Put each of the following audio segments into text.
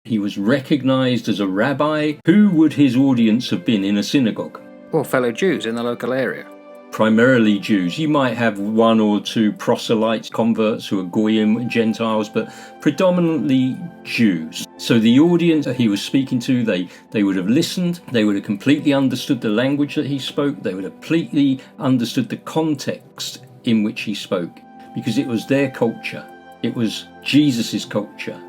He was recognized as a rabbi. Who would his audience have been in a synagogue? Well, fellow Jews in the local area. Primarily Jews. You might have one or two proselytes, converts who are Goyim, Gentiles, but predominantly Jews. So the audience that he was speaking to, they would have listened, they would have completely understood the language that he spoke, they would have completely understood the context in which he spoke, because it was their culture. It was Jesus's culture.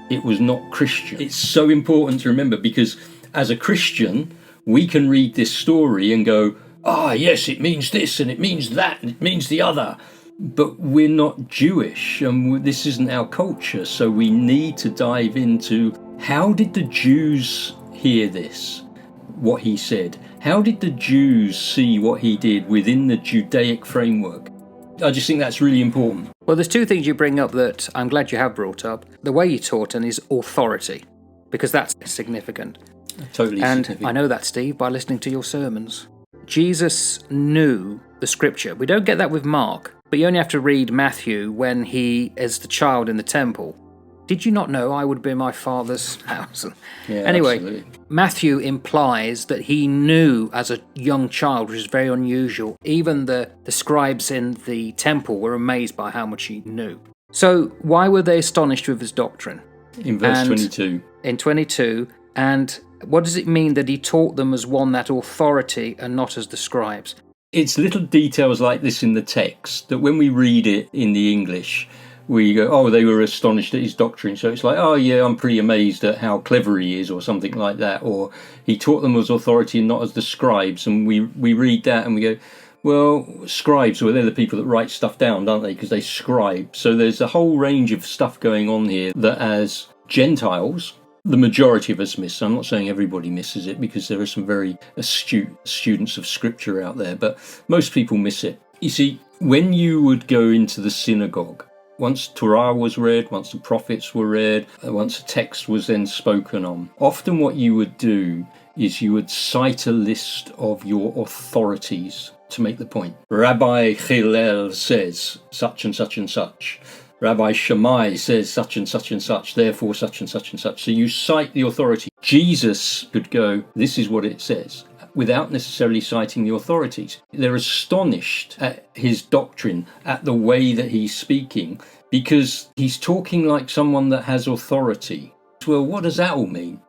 It was not Christian. It's so important to remember, because as a Christian, we can read this story and go, yes, it means this and it means that and it means the other. But we're not Jewish and this isn't our culture. So we need to dive into, how did the Jews hear this, what he said? How did the Jews see what he did within the Judaic framework? I just think that's really important. Well, there's two things you bring up that I'm glad you have brought up. The way you taught and his authority, because that's significant. Totally and significant. I know that, Steve, by listening to your sermons. Jesus knew the scripture. We don't get that with Mark, but you only have to read Matthew when he is the child in the temple. Did you not know I would be in my father's house? Yeah, anyway, absolutely. Matthew implies that he knew as a young child, which is very unusual. Even the scribes in the temple were amazed by how much he knew. So why were they astonished with his doctrine? In verse 22. In 22, and what does it mean that he taught them as one that authority and not as the scribes? It's little details like this in the text that when we read it in the English, we go, they were astonished at his doctrine. So it's like, I'm pretty amazed at how clever he is, or something like that. Or he taught them as authority and not as the scribes. And we read that and we go, well, scribes, they're the people that write stuff down, don't they? Because they scribe. So there's a whole range of stuff going on here that as Gentiles, the majority of us miss. I'm not saying everybody misses it, because there are some very astute students of scripture out there, but most people miss it. You see, when you would go into the synagogue, once Torah was read, once the prophets were read, once a text was then spoken on, often what you would do is you would cite a list of your authorities to make the point. Rabbi Hillel says such and such and such. Rabbi Shammai says such and such and such, therefore such and such and such. So you cite the authority. Jesus could go, this is what it says, without necessarily citing the authorities. They're astonished at his doctrine, at the way that he's speaking, because he's talking like someone that has authority. Well, what does that all mean?